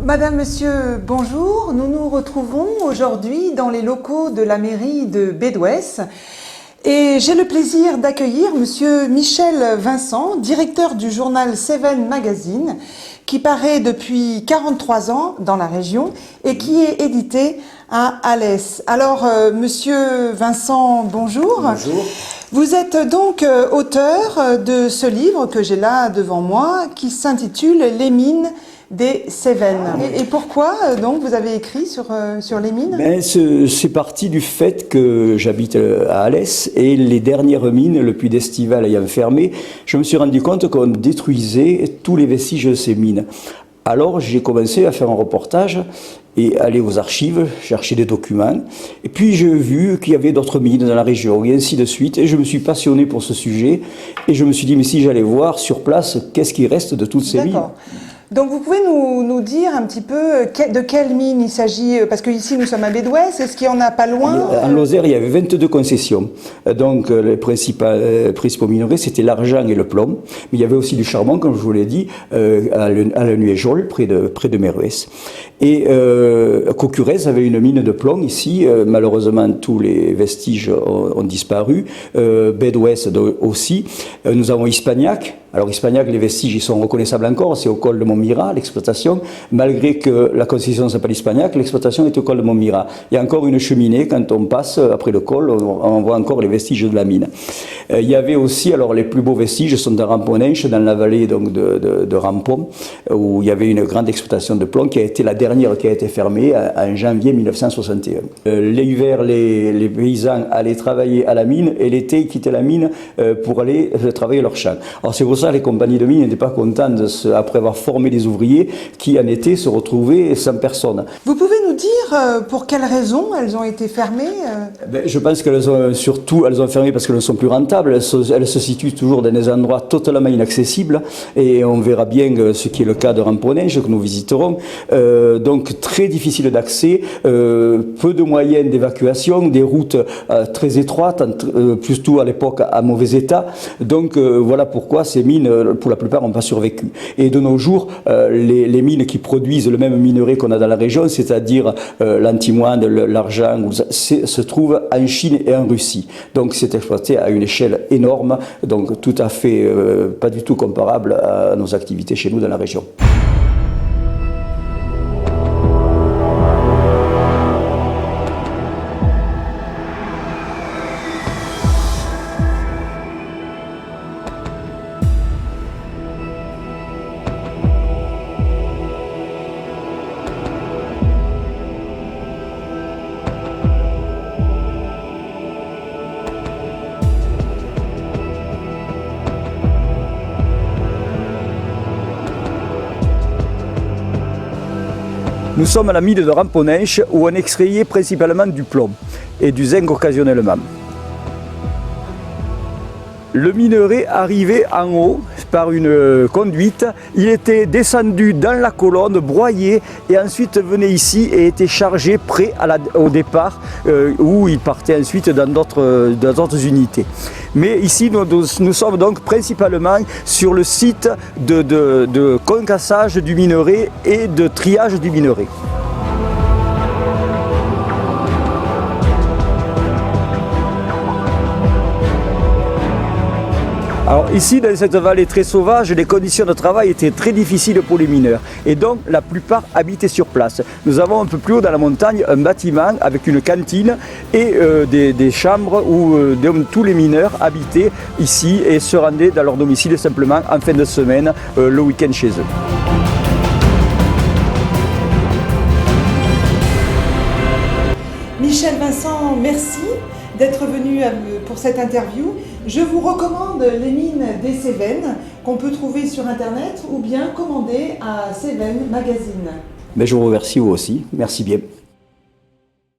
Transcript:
Madame, Monsieur, bonjour. Nous nous retrouvons aujourd'hui dans les locaux de la mairie de Bédouès et j'ai le plaisir d'accueillir Monsieur Michel Vincent, directeur du journal Cévennes Magazine, qui paraît depuis 43 ans dans la région et qui est édité à Alès. Alors, Monsieur Vincent, bonjour. Bonjour. Vous êtes donc auteur de ce livre que j'ai là devant moi qui s'intitule « Les mines des Cévennes ». Et pourquoi donc vous avez écrit sur les mines? C'est parti du fait que j'habite à Alès et les dernières mines, le puits d'Estival ayant fermé, je me suis rendu compte qu'on détruisait tous les vestiges de ces mines. Alors j'ai commencé à faire un reportage et aller aux archives, chercher des documents. Et puis j'ai vu qu'il y avait d'autres mines dans la région et ainsi de suite. Et je me suis passionné pour ce sujet et je me suis dit, mais si j'allais voir sur place, qu'est-ce qui reste de toutes ces mines? Donc vous pouvez nous dire un petit peu de quelle mine il s'agit, parce qu'ici nous sommes à Bédouès, est-ce qu'il y en a pas loin? En Lozère, il y avait 22 concessions. Donc les principaux minerais, c'était l'argent et le plomb. Mais il y avait aussi du charbon, comme je vous l'ai dit, à la Nuéjol, près de Meruès. Et Cocurès avait une mine de plomb ici. Malheureusement, tous les vestiges ont disparu. Bédouès aussi. Nous avons Hispagnac. Alors Hispagnac, les vestiges, ils sont reconnaissables encore, c'est au col de Montmirail, l'exploitation, malgré que la concession s'appelle Hispagnac, l'exploitation est au col de Montmirail. Il y a encore une cheminée, quand on passe après le col, on voit encore les vestiges de la mine. Il y avait aussi, alors les plus beaux vestiges sont à Ramponenche, dans la vallée donc, de Rampon, où il y avait une grande exploitation de plomb qui a été la dernière qui a été fermée en janvier 1961. L'hiver, les paysans allaient travailler à la mine et l'été, ils quittaient la mine pour aller travailler leur champ. Alors c'est pour ça les compagnies de mines n'étaient pas contentes, après avoir formé des ouvriers, qui en été se retrouvaient sans personne. Vous pouvez nous dire pour quelles raisons elles ont été fermées? Je pense qu'elles ont fermé parce qu'elles ne sont plus rentables. Elles se situent toujours dans des endroits totalement inaccessibles et on verra bien ce qui est le cas de Ramponenche que nous visiterons. Donc très difficile d'accès, peu de moyens d'évacuation, des routes très étroites, plutôt à l'époque à mauvais état. Donc voilà pourquoi ces mines, pour la plupart, n'ont pas survécu. Et de nos jours, les mines qui produisent le même minerai qu'on a dans la région, c'est-à-dire l'antimoine, l'argent, se trouvent en Chine et en Russie. Donc c'est exploité à une échelle énorme, donc tout à fait pas du tout comparable à nos activités chez nous dans la région. Nous sommes à la mine de Ramponenche où on extrayait principalement du plomb et du zinc occasionnellement. Le minerai arrivait en haut par une conduite, il était descendu dans la colonne, broyé et ensuite venait ici et était chargé prêt au départ où il partait ensuite dans d'autres unités. Mais ici nous sommes donc principalement sur le site de concassage du minerai et de triage du minerai. Alors ici, dans cette vallée très sauvage, les conditions de travail étaient très difficiles pour les mineurs et donc la plupart habitaient sur place. Nous avons un peu plus haut dans la montagne un bâtiment avec une cantine et des chambres où tous les mineurs habitaient ici et se rendaient dans leur domicile simplement en fin de semaine, le week-end chez eux. Michel Vincent, merci d'être venu pour cette interview. Je vous recommande les mines des Cévennes qu'on peut trouver sur internet ou bien commander à Cévennes Magazine. Je vous remercie vous aussi, merci bien.